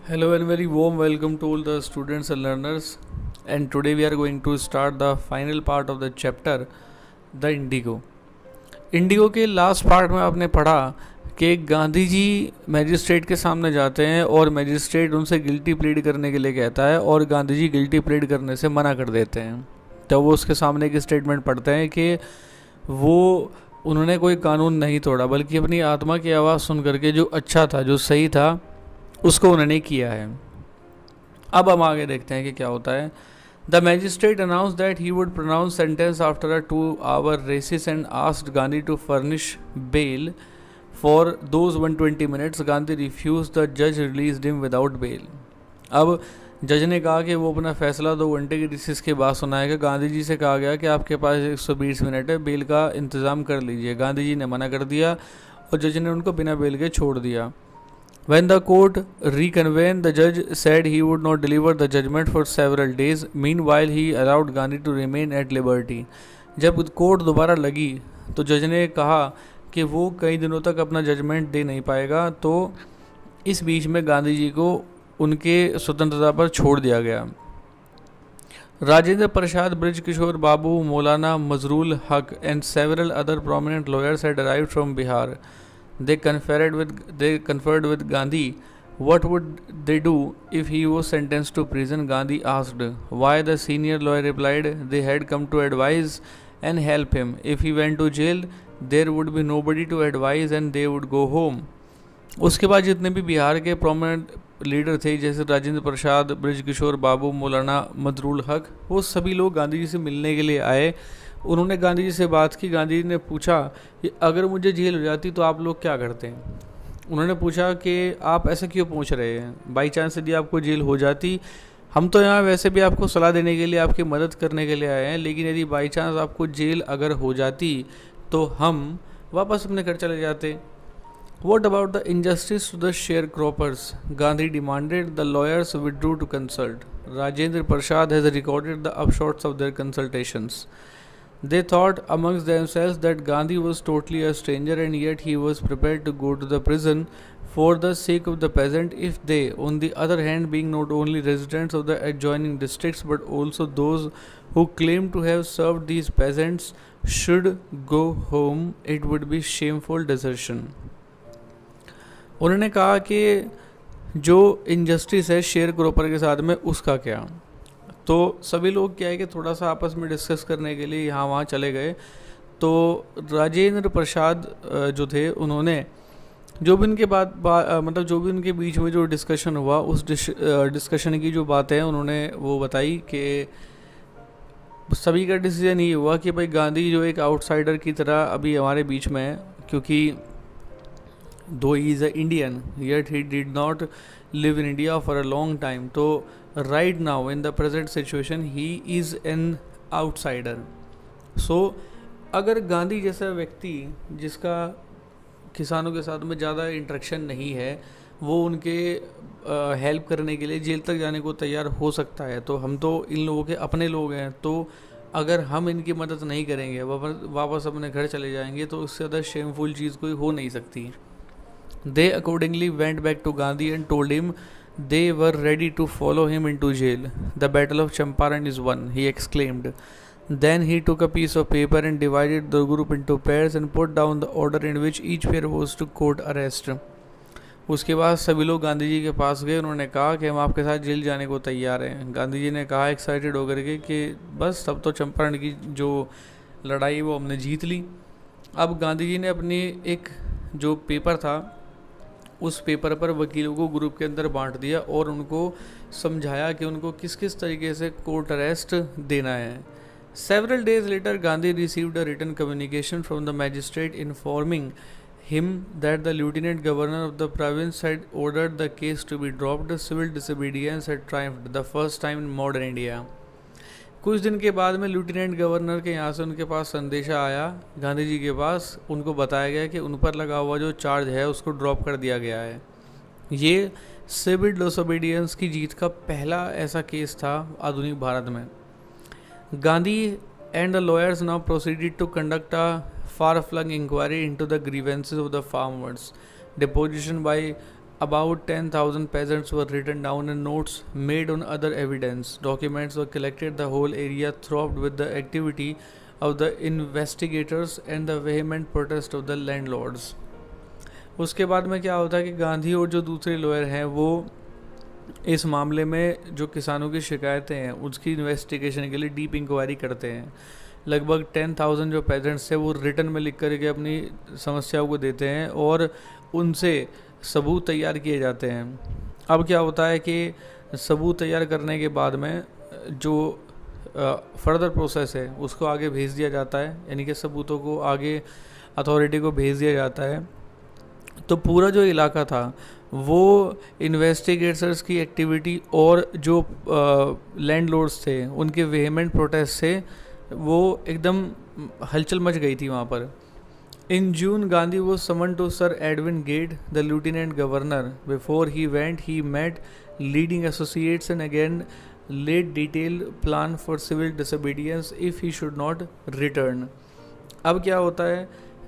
Hello and very warm welcome to all the students and learners. And today we are going to start the final part of the chapter, the Indigo. Indigo के last part में आपने पढ़ा कि Gandhi ji magistrate के सामने जाते हैं और मैजिस्ट्रेट उनसे गिल्टी प्लीड करने के लिए कहता है और गांधी जी गिल्टी प्लीड करने से मना कर देते हैं। तो वो उसके सामने एक स्टेटमेंट पढ़ते हैं कि वो उन्होंने कोई कानून नहीं तोड़ा बल्कि अपनी आत्मा की आवाज़ सुन करके जो अच्छा था, जो सही था, उसको उन्होंने किया है। अब हम आगे देखते हैं कि क्या होता है। The magistrate announce that he would pronounce sentence after a 2 hour recess and asked Gandhi to furnish bail for those 120 minutes। Gandhi refuse the जज रिलीज हिम विदाउट बेल। अब जज ने कहा कि वो अपना फैसला 2 घंटे की रिसिस के बाद सुनाएगा। गांधी जी से कहा गया कि आपके पास 120 मिनट है, बेल का इंतज़ाम कर लीजिए। गांधी जी ने मना कर दिया और जज ने उनको बिना बेल के छोड़ दिया। When the court reconvened, the judge said he would not deliver the judgment for several days. Meanwhile, he allowed Gandhi to remain at liberty. जब कोर्ट दोबारा लगी तो जज ने कहा कि वो कई दिनों तक अपना जजमेंट दे नहीं पाएगा, तो इस बीच में गांधी जी को उनके स्वतंत्रता पर छोड़ दिया गया। राजेंद्र प्रसाद, ब्रिज किशोर बाबू, मौलाना मजरूल हक and several other prominent lawyers had arrived from Bihar. They conferred with Gandhi. What would they do if he was sentenced to prison? Gandhi asked. Why? The senior lawyer replied. They had come to advise and help him. If he went to jail, there would be nobody to advise and they would go home. उसके बाद जितने भी बिहार के prominent leader थे, जैसे Rajendra Prasad, bridge किशोर बाबू, मौलाना मजरूल हक, वो सभी लोग गांधी जी से मिलने के लिए आए। उन्होंने गांधी जी से बात की। गांधी जी ने पूछा कि अगर मुझे जेल हो जाती तो आप लोग क्या करते हैं। उन्होंने पूछा कि आप ऐसे क्यों पूछ रहे हैं, बाई चांस यदि आपको जेल हो जाती, हम तो यहाँ वैसे भी आपको सलाह देने के लिए, आपकी मदद करने के लिए आए हैं, लेकिन यदि बाई चांस आपको जेल अगर हो जाती तो हम वापस अपने घर चले जाते। What about the injustice to the sharecroppers? Gandhi demanded. The lawyers withdrew to consult. Rajendra Prasad has recorded the upshots of their consultations. They thought amongst themselves that Gandhi was totally a stranger and yet he was prepared to go to the prison for the sake of the peasant if they, on the other hand, being not only residents of the adjoining districts but also those who claim to have served these peasants, should go home, it would be shameful desertion. उन्होंने कहा कि जो injustice है share cropper के साथ में, उसका क्या। तो सभी लोग क्या है कि थोड़ा सा आपस में डिस्कस करने के लिए यहाँ वहाँ चले गए। तो राजेंद्र प्रसाद जो थे, उन्होंने जो भी उनके मतलब जो भी उनके बीच में जो डिस्कशन हुआ, उस डिस्कशन की जो बातें हैं उन्होंने वो बताई कि सभी का डिसीजन ये हुआ कि भाई गांधी जो एक आउटसाइडर की तरह अभी हमारे बीच में है, क्योंकि though he is an Indian, yet he did not live in India for a long time. So right now in the present situation he is an outsider. So अगर गांधी जैसा व्यक्ति जिसका किसानों के साथ में ज़्यादा इंटरेक्शन नहीं है, वो उनके हेल्प करने के लिए जेल तक जाने को तैयार हो सकता है, तो हम तो इन लोगों के अपने लोग हैं, तो अगर हम इनकी मदद नहीं करेंगे, वापस अपने घर चले जाएंगे, तो उससे ज़्यादा शेमफुल चीज़ कोई हो नहीं सकती। They accordingly went back to Gandhi and told him they were ready to follow him into jail. The battle of Champaran is won, he exclaimed. Then he took a piece of paper and divided the group into pairs and put down the order in which each pair was to court arrest. उसके बाद सभी लोग गांधी जी के पास गए। उन्होंने कहा कि हम आपके साथ जेल जाने को तैयार हैं। गांधी जी ने कहा एक्साइटेड होकर के कि बस तब तो चंपारण की जो लड़ाई वो हमने जीत ली। अब गांधी जी ने अपनी एक जो पेपर था, उस पेपर पर वकीलों को ग्रुप के अंदर बांट दिया और उनको समझाया कि उनको किस किस तरीके से कोर्ट अरेस्ट देना है। Several days later, Gandhi received a written communication from the magistrate informing him that the lieutenant governor of the province had ordered the case to be dropped. Civil disobedience had triumphed, the first time in modern India. कुछ दिन के बाद में lieutenant governor के यहाँ से उनके पास संदेशा आया गांधी जी के पास। उनको बताया गया कि उन पर लगा हुआ जो चार्ज है उसको ड्रॉप कर दिया गया है। ये सिविल डिसोबीडियंस की जीत का पहला ऐसा केस था आधुनिक भारत में। Gandhi and the lawyers now proceeded to conduct a far-flung inquiry into the grievances of the farmers. Deposition by About 10,000 peasants were written down and notes made on other evidence. Documents were collected. The whole area throbbed with the activity of the investigators and the vehement protest of the landlords. उसके बाद में क्या होता है कि गांधी और जो दूसरे लॉयर हैं वो इस मामले में जो किसानों की शिकायतें हैं उसकी इन्वेस्टिगेशन के लिए डीप इंक्वायरी करते हैं. लगभग 10,000 जो पेजेंट्स थे वो रिटर्न में लिख करके अपनी समस्याओं को देते हैं और उनसे सबूत तैयार किए जाते हैं. अब क्या होता है कि सबूत तैयार करने के बाद में जो फर्दर प्रोसेस है उसको आगे भेज दिया जाता है, यानी कि सबूतों को आगे अथॉरिटी को भेज दिया जाता है. तो पूरा जो इलाका था वो इन्वेस्टिगेटर्स की एक्टिविटी और जो लैंडलॉर्ड्स थे उनके वेहेमेंट प्रोटेस्ट से वो एकदम हलचल मच गई थी वहाँ पर. In June, Gandhi was summoned to Sir Edwin Gate, the lieutenant governor. Before he went, he met leading associates and again laid detailed plan for civil disobedience if he should not return. अब क्या होता है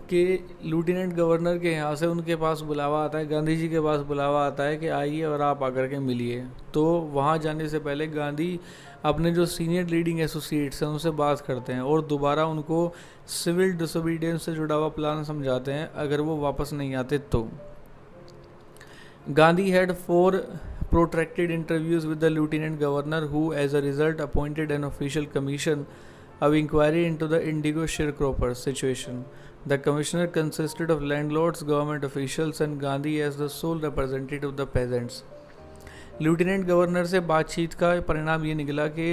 कि लूटिनेंट governor के यहाँ से उनके पास बुलावा आता है, गांधी जी के पास बुलावा आता है कि आइए और आप आकर के मिलिए. तो वहाँ जाने से पहले गांधी अपने जो सीनियर लीडिंग एसोसिएट्स हैं उनसे बात करते हैं और दोबारा उनको सिविल डिसोबीडियंस से जुड़ा हुआ प्लान समझाते हैं अगर वो वापस नहीं आते तो. Gandhi had 4 protracted interviews with the lieutenant governor who as a result appointed an official commission of inquiry into the indigo sharecropper situation. The commissioner consisted of landlords, government officials and Gandhi as the sole representative of the peasants. Lieutenant governor से बातचीत का परिणाम ये निकला कि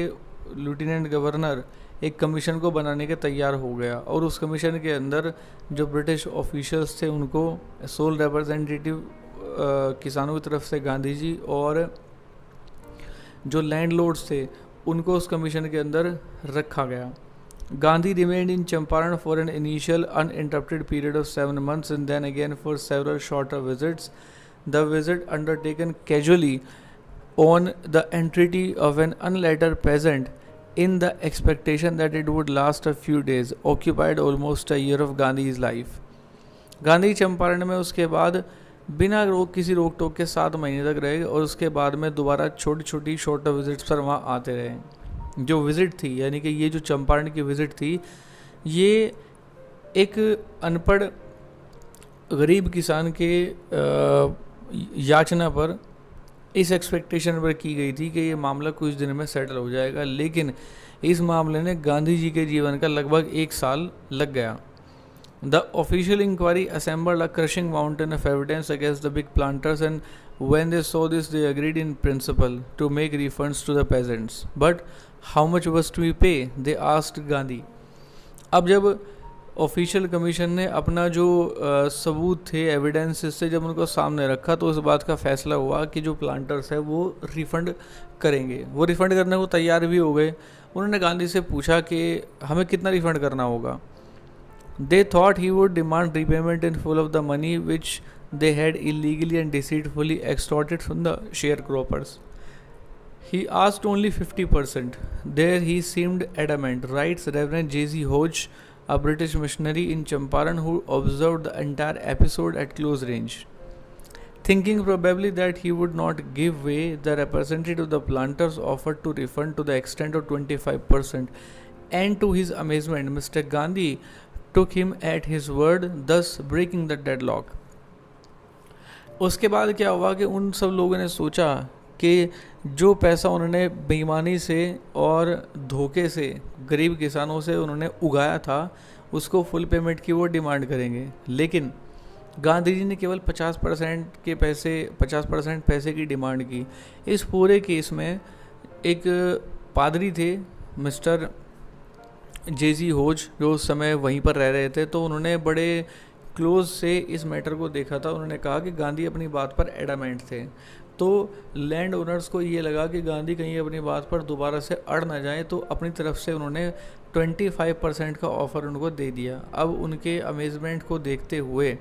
lieutenant governor एक commission को बनाने के तैयार हो गया और उस कमीशन के अंदर जो ब्रिटिश ऑफिशियल्स थे उनको सोल रिप्रेजेंटेटिव किसानों की तरफ से गांधी जी और जो लैंडलॉर्ड्स थे उनको उस कमीशन के अंदर रखा गया. Gandhi remained in Champaran for an initial uninterrupted period of 7 months and then again for several shorter visits. The visit undertaken casually on the entreaty of an unlettered peasant in the expectation that it would last a few days occupied almost a year of Gandhi's life. Gandhi Champaran में उसके बाद बिना किसी रोक टोक के 7 महीने तक रहे और उसके बाद में दोबारा छोटी छोटी शॉर्टर विजिट्स पर वहाँ आते रहे. जो विज़िट थी यानी कि ये जो चंपारण की विज़िट थी ये एक अनपढ़ गरीब किसान के याचना पर इस एक्सपेक्टेशन पर की गई थी कि ये मामला कुछ दिन में सेटल हो जाएगा, लेकिन इस मामले ने गांधी जी के जीवन का लगभग 1 साल लग गया. The official inquiry assembled a crushing mountain of evidence against the big planters and when they saw this they agreed in principle to make refunds to the peasants. But how much was to be pay? They asked Gandhi. अब जब official commission ने अपना जो सबूत थे evidence से जब उनको सामने रखा तो इस बात का फैसला हुआ कि जो प्लांटर्स है वो रिफ़ंड करेंगे. वो रिफ़ंड करने को तैयार भी हो गए. उन्होंने गांधी से पूछा कि हमें कितना रिफ़ंड करना होगा. They thought he would demand repayment in full of the money which they had illegally and deceitfully extorted from the sharecroppers. He asked only 50%. There he seemed adamant, writes Reverend J.C. Hodge, a British missionary in Champaran who observed the entire episode at close range. Thinking probably that he would not give way, the representative of the planters offered to refund to the extent of 25%. And to his amazement, Mr. Gandhi took him at his word, thus breaking the deadlock. उसके बाद क्या हुआ कि उन सब लोगों ने सोचा कि जो पैसा उन्होंने बेईमानी से और धोखे से गरीब किसानों से उन्होंने उगाया था उसको फुल पेमेंट की वो डिमांड करेंगे, लेकिन गांधी जी ने केवल 50% पैसे की डिमांड की. इस पूरे केस में एक पादरी थे मिस्टर J.C. होज जो उस समय वहीं पर रह रहे थे, तो उन्होंने बड़े क्लोज से इस मैटर को देखा था. उन्होंने कहा कि गांधी अपनी बात पर एडामेंट थे. तो लैंड ओनर्स को ये लगा कि गांधी कहीं अपनी बात पर दोबारा से अड़ ना जाए, तो अपनी तरफ से उन्होंने 25% का ऑफ़र उनको दे दिया. अब उनके अमेजमेंट को देखते हुए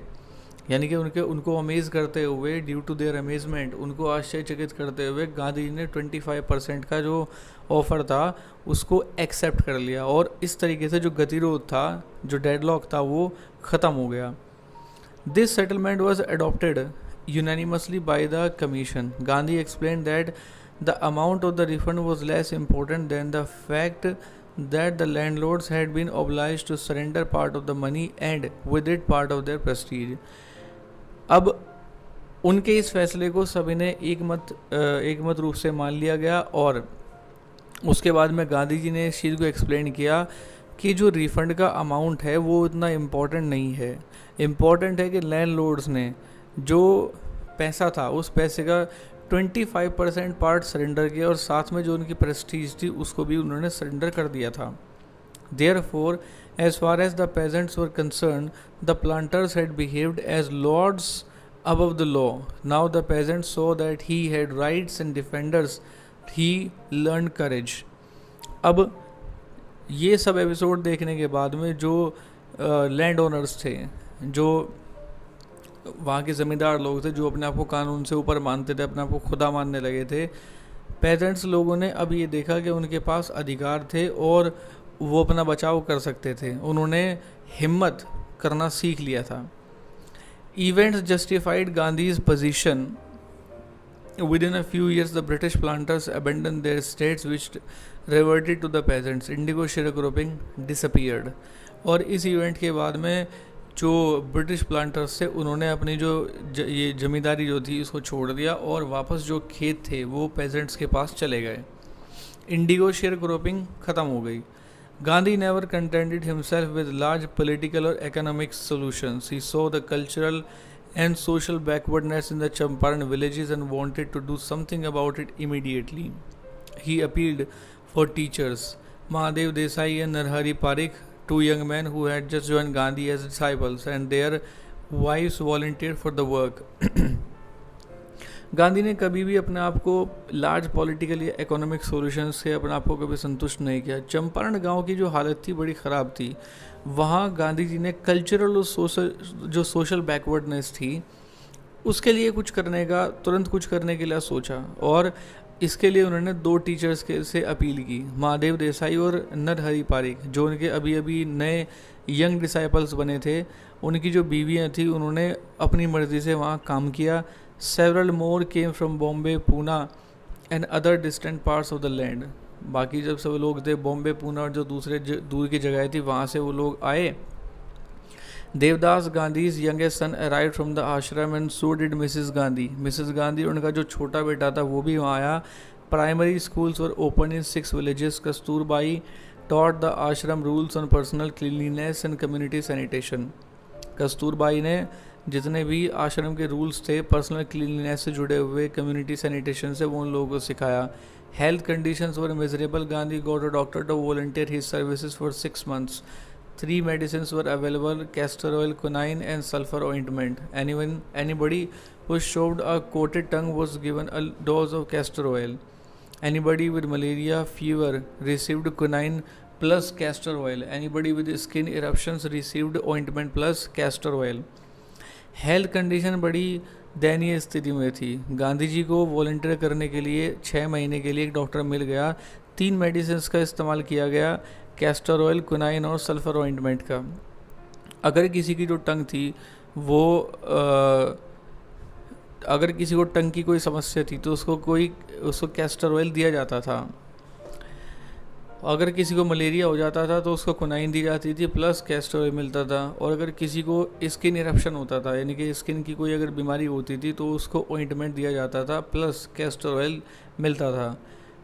यानी कि उनको अमेज़ करते हुए, ड्यू टू देयर अमेजमेंट, उनको आश्चर्यचकित करते हुए गांधी जी ने 25% का जो ऑफ़र था उसको एक्सेप्ट कर लिया और इस तरीके से जो गतिरोध था, जो डेडलॉक था, वो ख़त्म हो गया. This settlement was adopted unanimously by the commission. Gandhi explained that the amount of the refund was less important than the fact that the landlords had been obliged to surrender part of the money and with it part of their prestige. अब उनके इस फैसले को सभी ने एक मत रूप से मान लिया गया और उसके बाद में गांधी जी ने इस चीज़ को एक्सप्लेन किया कि जो रिफ़ंड का अमाउंट है वो इतना इम्पॉर्टेंट नहीं है. इम्पॉर्टेंट है कि लैंडलॉर्ड्स ने जो पैसा था उस पैसे का 25% पार्ट सरेंडर किया और साथ में जो उनकी प्रेस्टीज थी उसको भी उन्होंने सरेंडर कर दिया था. Therefore, as far as the peasants were concerned, the planters had behaved as lords above the law. Now the peasants saw that he had rights and defenders. He learned courage. अब ये सब episode देखने के बाद में जो land owners थे, जो वहाँ के ज़मींदार लोग थे, जो अपने आप को कानून से ऊपर मानते थे, अपने आप को खुदा मानने लगे थे, पेजेंट्स लोगों ने अब ये देखा कि उनके पास अधिकार थे और वो अपना बचाव कर सकते थे. उन्होंने हिम्मत करना सीख लिया था. Events justified Gandhi's position. Within a few years, the British planters abandoned their estates, which reverted to the peasants. Indigo sharecropping disappeared. और इस इवेंट के बाद में जो ब्रिटिश प्लांटर्स थे उन्होंने अपनी जो ये ज़मींदारी जो थी इसको छोड़ दिया और वापस जो खेत थे वो पेजेंट्स के पास चले गए. इंडिगो शेयर क्रॉपिंग ख़त्म हो गई. Gandhi never contented himself with large political or economic solutions. He saw the cultural and social backwardness in the Champaran villages and wanted to do something about it immediately. He appealed for teachers, Mahadev Desai and Narhari Parikh, two young men who had just joined Gandhi as disciples, and their wives volunteered for the work. Gandhi ने कभी भी अपने आप को large political या economic solution से अपने आप को कभी संतुष्ट नहीं किया. चंपारण गांव की जो हालत थी बड़ी ख़राब थी. वहाँ गांधी जी ने कल्चरल और सोशल बैकवर्डनेस थी उसके लिए तुरंत कुछ करने के लिए सोचा और इसके लिए उन्होंने दो टीचर्स से अपील की, महादेव देसाई और नरहरि पारिक, जो उनके अभी अभी नए यंग डिसाइपल्स बने थे. उनकी जो बीवियाँ थी उन्होंने अपनी मर्ज़ी से वहाँ काम किया. Several more came from Bombay, Pune and other distant parts of the land. बाकी जब सब लोग थे बॉम्बे, पूना और जो दूसरे दूर की जगह थी वहाँ से वो लोग आए. Devdas Gandhi's youngest son arrived from the ashram and so did Mrs. Gandhi. Mrs. Gandhi उनका जो छोटा बेटा था वो भी वहाँ आया. Primary schools were opened in 6 villages. Kasturbai taught the ashram rules on personal cleanliness and community sanitation. Kasturbai ने जितने भी आश्रम के रूल्स थे पर्सनल क्लीनलीनेस से जुड़े हुए, कम्युनिटी सैनिटेशन से, वो उन लोगों को सिखाया. Health conditions were miserable. Gandhi got a doctor to volunteer his services for 6 months. 3 medicines were available: castor oil, quinine and sulfur ointment. Anybody who showed a coated tongue was given a dose of castor oil. Anybody with malaria fever received quinine plus castor oil. Anybody with skin eruptions received ointment plus castor oil. Health condition बड़ी दयनीय स्थिति में थी. गांधी जी को volunteer करने के लिए 6 महीने के लिए एक डॉक्टर मिल गया. 3 मेडिसिन का इस्तेमाल किया गया, कैस्टर ऑयल, क्विनाइन और सल्फर ऑइंटमेंट का. अगर किसी की जो टंग थी वो अगर किसी को टंग की कोई समस्या थी तो उसको कैस्टर ऑयल दिया जाता था. अगर किसी को मलेरिया हो जाता था तो उसको क्विनाइन दी जाती थी प्लस कैस्टर ऑयल मिलता था. और अगर किसी को स्किन इरप्शन होता था यानी कि स्किन की कोई अगर बीमारी होती थी तो उसको ऑइंटमेंट दिया जाता था प्लस कैस्टर ऑयल मिलता था.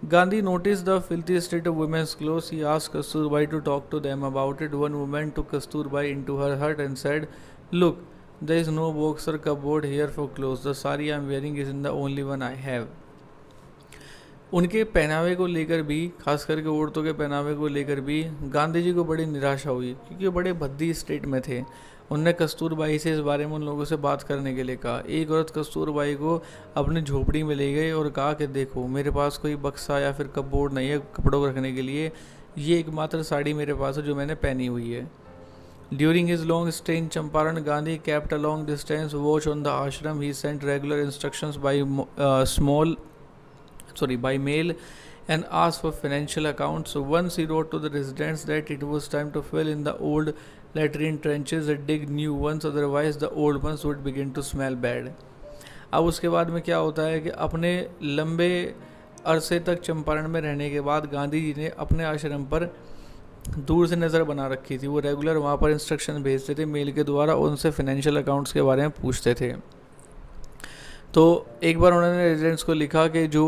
Gandhi noticed the filthy state of women's clothes. He asked Kasturbai to talk to them about it. One woman to Kasturbai into her hut and said, look, there is no box और cupboard here for clothes. The sari I am wearing is in the only one I have. उनके पहनावे को लेकर भी, खास करके औरतों के पहनावे को लेकर भी गांधी जी को बड़ी निराशा हुई क्योंकि वो बड़े भद्दी स्टेट में थे. उनने कस्तूरबाई से इस बारे में उन लोगों से बात करने के लिए कहा. एक औरत कस्तूरबाई को अपनी झोपड़ी में ले गई और कहा कि देखो, मेरे पास कोई बक्सा या फिर कपबोर्ड नहीं है कपड़ों को रखने के लिए, ये एकमात्र साड़ी मेरे पास है जो मैंने पहनी हुई है. During his long stay in Champaran, Gandhi kept a long distance watch on the ashram. He sent regular instructions by mail and asked for financial accounts. So once he wrote to the residents that it was time to fill in the old latrine trenches and dig new ones, otherwise the old ones would begin to smell bad. अब उसके बाद में क्या होता है कि अपने लंबे अरसे तक चंपारण में रहने के बाद गांधी जी ने अपने आश्रम पर दूर से नज़र बना रखी थी। वो रेगुलर वहाँ पर इंस्ट्रक्शन भेजते थे मेल के द्वारा, उनसे फाइनेंशियल अकाउंट्स के बारे में पूछते थे। तो एक बार उन्होंने रेजिडेंट्स को लिखा कि जो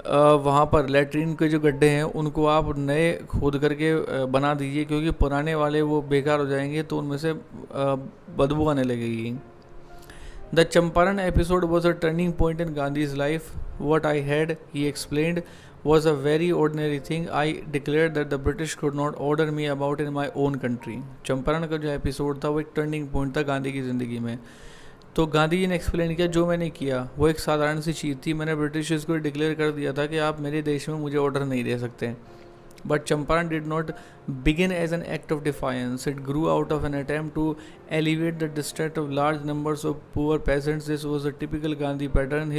वहाँ पर लेटरिन के जो गड्ढे हैं उनको आप नए खोद करके बना दीजिए, क्योंकि पुराने वाले वो बेकार हो जाएंगे तो उनमें से बदबू आने लगेगी। The Champaran episode was a turning point in Gandhi's life. What I had, he explained, was a very ordinary thing. I declared that the British could not order me about in my own country. Champaran का जो episode था वो एक turning point था गांधी की ज़िंदगी में। तो गांधी जी ने एक्सप्लेन किया जो मैंने किया वो एक साधारण सी चीज़ थी। मैंने ब्रिटिशर्स को डिक्लेयर कर दिया था कि आप मेरे देश में मुझे ऑर्डर नहीं दे सकते। But Champaran did not begin as an act of defiance. It grew out of an attempt to alleviate the distress of large numbers of poor peasants. This was a typical Gandhi pattern.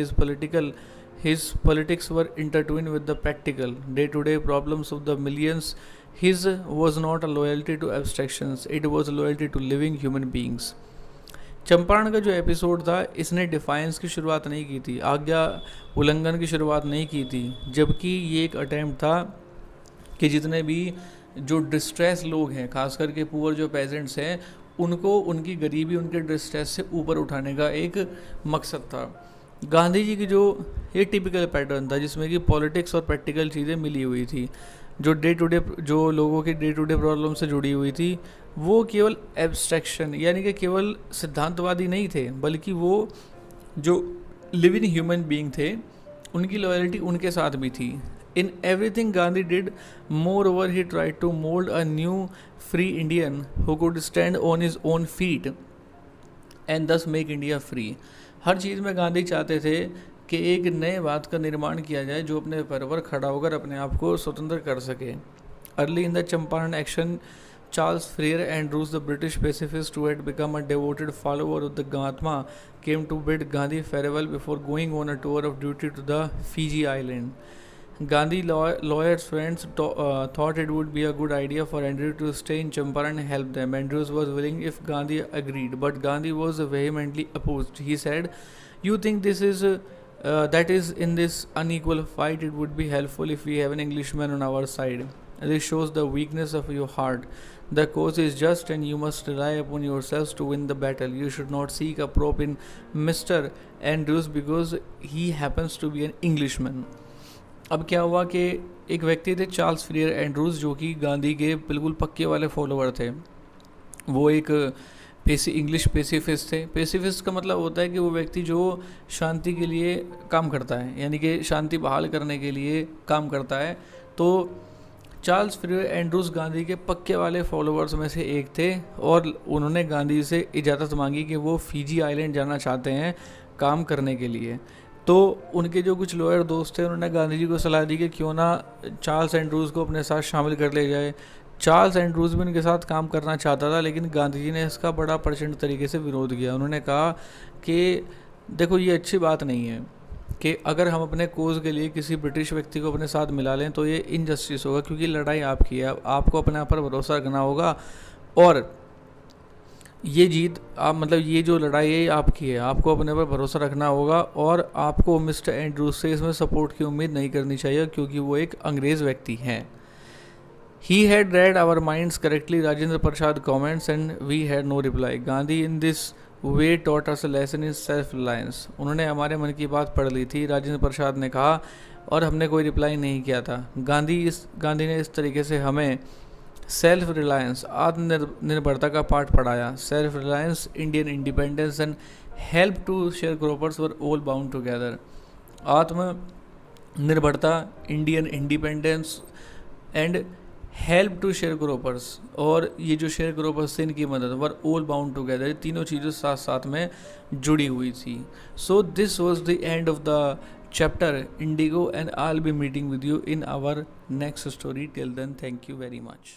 His politics were intertwined with the practical, day-to-day problems of the millions. His was not a loyalty to abstractions. It was a loyalty to living human beings. Champaran का जो episode था इसने defines की शुरुआत नहीं की थी, आज्ञा उल्लंघन की शुरुआत नहीं की थी, जबकि ये एक अटैम्प्ट था कि जितने भी जो डिस्ट्रेस लोग हैं, खास करके पुअर जो पेजेंट्स हैं, उनको उनकी गरीबी, उनके डिस्ट्रेस से ऊपर उठाने का एक मकसद था। गांधी जी की जो ये टिपिकल पैटर्न था जिसमें कि पॉलिटिक्स और प्रैक्टिकल चीज़ें मिली हुई थी, जो डे टू डे जो लोगों की डे टू डे प्रॉब्लम से जुड़ी हुई थी, वो केवल एब्स्ट्रैक्शन यानी कि केवल सिद्धांतवादी नहीं थे, बल्कि वो जो लिविंग ह्यूमन बीइंग थे उनकी लॉयल्टी उनके साथ भी थी। In everything Gandhi did, moreover he tried to mold a new free Indian who could stand on his own feet and thus make India free. हर चीज़ में गांधी चाहते थे कि एक नए बात का निर्माण किया जाए जो अपने पैर पर खड़ा होकर अपने आप को स्वतंत्र कर सके। Early in the Champaran action, Charles Freer Andrews, the British pacifist who had become a devoted follower of the Mahatma, came to bid Gandhi farewell before going on a tour of duty to the Fiji island. Gandhi lawyers friends thought it would be a good idea for Andrews to stay in Champaran and help them. Andrews was willing if Gandhi agreed, but Gandhi was vehemently opposed. He said, "You think this is that is in this unequal fight, it would be helpful if we have an Englishman on our side. This shows the weakness of your heart. The cause is just, and you must rely upon yourselves to win the battle. You should not seek a prop in Mr. Andrews because he happens to be an Englishman." अब क्या हुआ कि एक व्यक्ति थे Charles फ्रियर Andrews, जो कि गांधी के बिल्कुल पक्के वाले फॉलोवर थे। वो एक इंग्लिश पेसिफिस्ट थे। पेसिफिस्ट का मतलब होता है कि वो व्यक्ति जो शांति के लिए काम करता है, यानी कि शांति बहाल करने के लिए काम करता है। तो चार्ल्स फ्रियर एंड्रूज गांधी के पक्के वाले फॉलोअर्स में से एक थे और उन्होंने गांधी से इजाज़त मांगी कि वो फिजी आइलैंड जाना चाहते हैं काम करने के लिए। तो उनके जो कुछ लॉयर दोस्त थे उन्होंने गांधी जी को सलाह दी कि क्यों ना चार्ल्स एंड्रूज़ को अपने साथ शामिल कर लिया जाए। चार्ल्स एंड्रूज़ भी उनके साथ काम करना चाहता था, लेकिन गांधी जी ने इसका बड़ा प्रचंड तरीके से विरोध किया। उन्होंने कहा कि देखो ये अच्छी बात नहीं है कि अगर हम अपने कोज़ के लिए किसी ब्रिटिश व्यक्ति को अपने साथ मिला लें तो ये इनजस्टिस होगा, क्योंकि लड़ाई आपकी है, आपको अपने आप पर भरोसा रखना होगा और ये जीत आप मतलब ये जो लड़ाई है आपकी है, आपको अपने पर भरोसा रखना होगा और आपको मिस्टर एंड्रूज से इसमें सपोर्ट की उम्मीद नहीं करनी चाहिए, क्योंकि वो एक अंग्रेज़ व्यक्ति हैं। He had read our minds correctly, Rajendra Prasad comments, and we had no reply. Gandhi in this way taught us a lesson in self reliance. उन्होंने हमारे मन की बात पढ़ ली थी, राजेंद्र प्रसाद ने कहा, और हमने कोई रिप्लाई नहीं किया था। गांधी ने इस तरीके से हमें सेल्फ रिलायंस, आत्मनिर्भरता का पाठ पढ़ाया। Self reliance, Indian independence and help to share croppers were all bound together. आत्मनिर्भरता, Indian independence and help to share croppers, और ये जो शेयर क्रॉपर्स थे इनकी मदद, वर ऑल बाउंड टुगेदर, ये तीनों चीज़ें साथ साथ में जुड़ी हुई थी। So this was the end of the chapter Indigo, and I'll be meeting with you in our next story. Till then, thank you very much.